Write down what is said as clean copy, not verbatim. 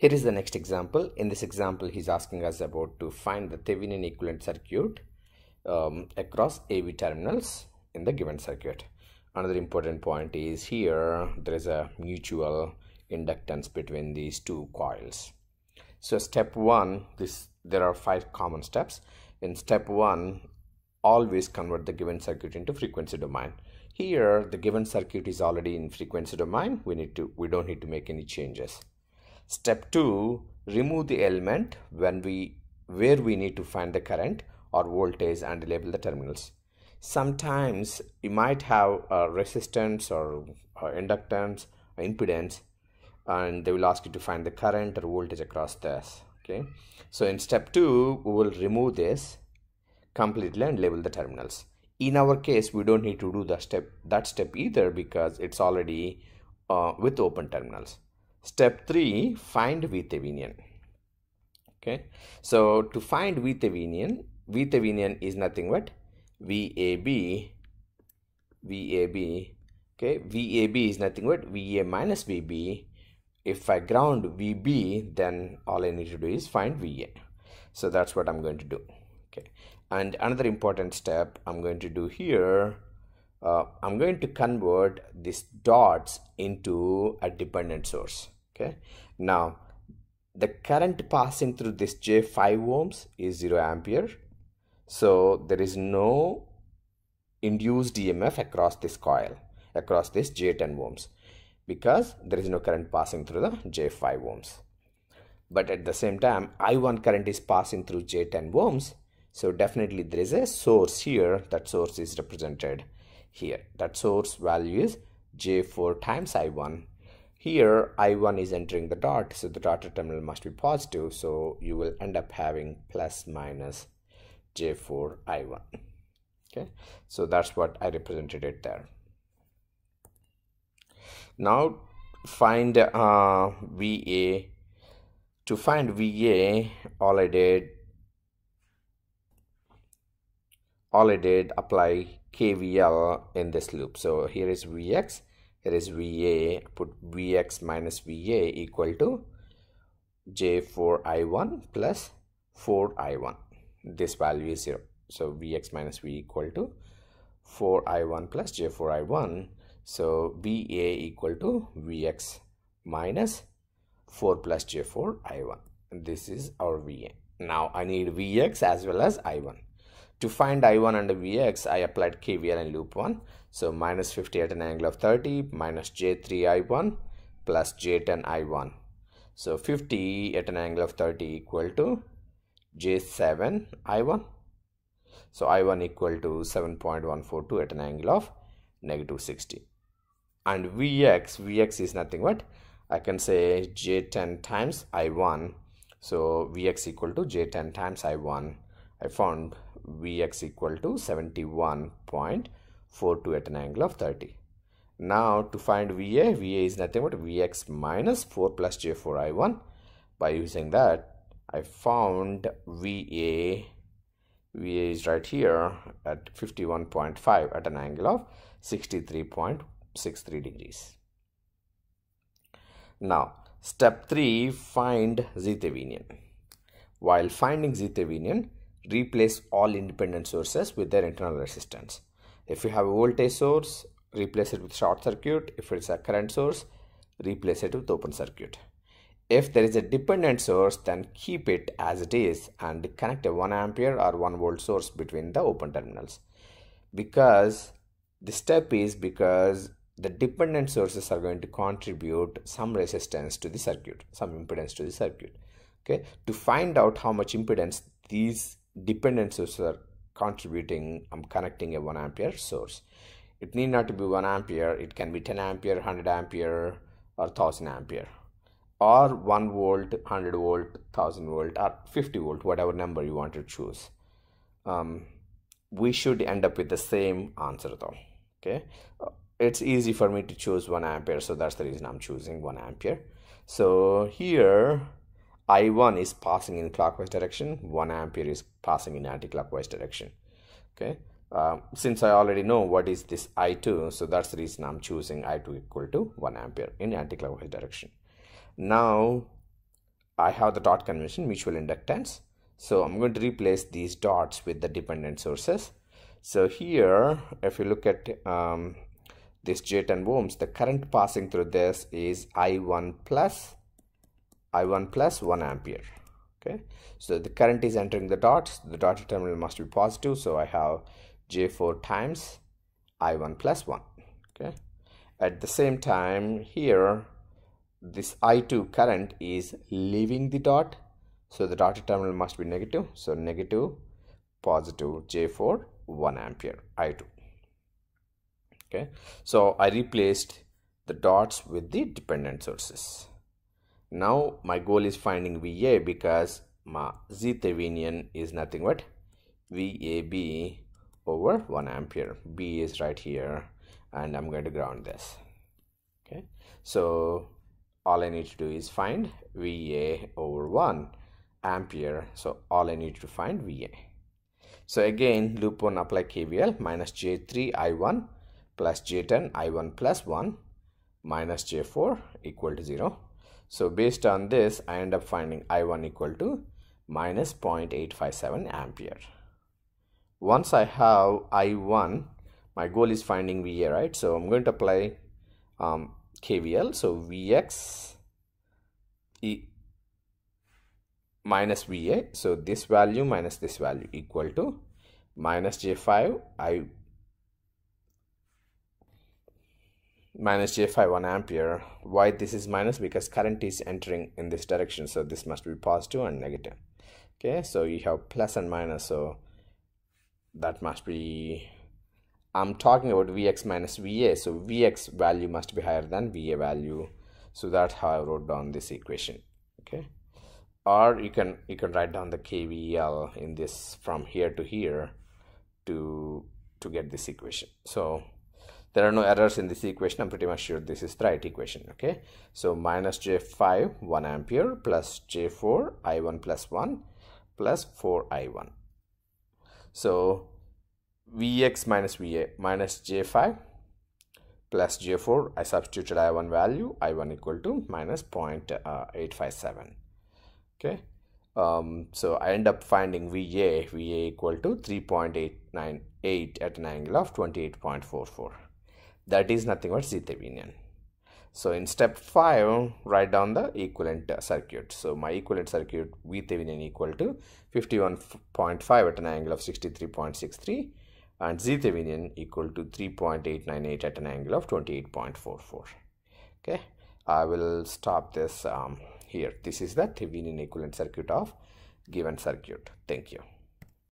Here is the next example. In this example, he's asking us about to find the Thevenin equivalent circuit across AV terminals in the given circuit. Another important point is here there is a mutual inductance between these two coils. So step one, there are 5 common steps. In step one, always convert the given circuit into frequency domain. Here the given circuit is already in frequency domain. We don't need to make any changes. Step 2, remove the element where we need to find the current or voltage and label the terminals. Sometimes you might have a resistance or inductance or impedance, and they will ask you to find the current or voltage across this. Okay, so in step 2 we will remove this completely and label the terminals. In our case, we don't need to do that step either because it's already with open terminals. Step 3, find VThevenin. Okay, so to find VThevenin is nothing but VAB. Okay, VAB is nothing but VA minus VB. If I ground VB, then all I need to do is find VA. So that's what I'm going to do. Okay, and another important step I'm going to do here, I'm going to convert these dots into a dependent source. Okay, now the current passing through this J5 ohms is 0 ampere, so there is no induced EMF across this coil, across this J10 ohms, because there is no current passing through the J5 ohms. But at the same time, I1 current is passing through J10 ohms, so definitely there is a source here. That source is represented here. That source value is J4 times I1. Here I1 is entering the dot, so the dotted terminal must be positive, so you will end up having plus minus J4 I1. Okay, so that's what I represented it there. Now find VA. To find VA, all I did apply KVL in this loop. So here is Vx, here is VA, put Vx minus VA equal to J4I1 plus 4I1. This value is 0. So Vx minus V equal to 4I1 plus J4I1. So VA equal to Vx minus 4 plus J4I1. This is our VA. Now I need Vx as well as I1. To find I1 and Vx, I applied KVL in loop 1. So minus 50 at an angle of 30 minus J3I1 plus J10I1. So 50 at an angle of 30 equal to J7I1. So I1 equal to 7.142 at an angle of negative 60. And Vx is nothing but, I can say J10 times I1. So Vx equal to J10 times I1. I found Vx equal to 71.42 at an angle of 30. Now to find VA is nothing but Vx minus 4 plus J4I1. By using that, I found VA is right here at 51.5 at an angle of 63.63 degrees. Now step 3, find Thevenin. While finding Thevenin, replace all independent sources with their internal resistance. If you have a voltage source, replace it with short circuit. If it's a current source, replace it with open circuit. If there is a dependent source, then keep it as it is and connect a 1 ampere or 1 volt source between the open terminals. Because the step is because the dependent sources are going to contribute some resistance to the circuit, some impedance to the circuit. Okay, to find out how much impedance these dependent sources are contributing, I'm connecting a 1 ampere source. It need not to be 1 ampere, it can be 10 ampere, 100 ampere or 1000 ampere, or 1 volt, 100 volt, 1000 volt or 50 volt, whatever number you want to choose. We should end up with the same answer though. Okay, it's easy for me to choose 1 ampere, so that's the reason I'm choosing 1 ampere. So here I1 is passing in clockwise direction, 1 ampere is passing in anti-clockwise direction. Okay, since I already know what is this I2, so that's the reason I'm choosing I2 equal to 1 ampere in anti-clockwise direction. Now I have the dot convention, mutual inductance. So I'm going to replace these dots with the dependent sources. So here, if you look at this J10 ohms, the current passing through this is I1 plus 1 ampere. Okay, so the current is entering the dots. The dotted terminal must be positive. So I have J4 times I1 plus 1. Okay, at the same time here, this I2 current is leaving the dot, so the dotted terminal must be negative. So negative, positive, J4 1 ampere I2. Okay, so I replaced the dots with the dependent sources. Now my goal is finding VA, because my Z Thevenin is nothing but VAB over 1 ampere. B is right here, and I'm going to ground this. Okay, so all I need to do is find VA over 1 ampere. So all I need to find VA. So again, loop 1, apply KVL, minus J3 I1 plus J10 I1 plus 1 minus J4 equal to 0. So based on this, I end up finding I1 equal to minus 0.857 ampere. Once I have I1, my goal is finding VA, right? So I'm going to apply KVL. So Vx minus VA, so this value minus this value equal to minus J5 1 ampere. Why this is minus? Because current is entering in this direction, so this must be positive and negative. Okay, so you have plus and minus, so that must be, I'm talking about Vx minus VA, so Vx value must be higher than VA value. So that's how I wrote down this equation. Okay, or you can write down the KVL in this from here to here to get this equation. So there are no errors in this equation. I'm pretty much sure this is the right equation. Okay, so minus J5 1 ampere plus J4 I1 plus 1 plus 4 I1. So Vx minus VA minus J5 plus J4, I substituted I1 value, I1 equal to minus 0.857. Okay, so I end up finding VA equal to 3.898 at an angle of 28.44. That is nothing but Z Thevenin. So in step 5, write down the equivalent circuit. So my equivalent circuit, V Thevenin equal to 51.5 at an angle of 63.63 and Z Thevenin equal to 3.898 at an angle of 28.44. Okay, I will stop this here. This is the Thevenin equivalent circuit of given circuit. Thank you.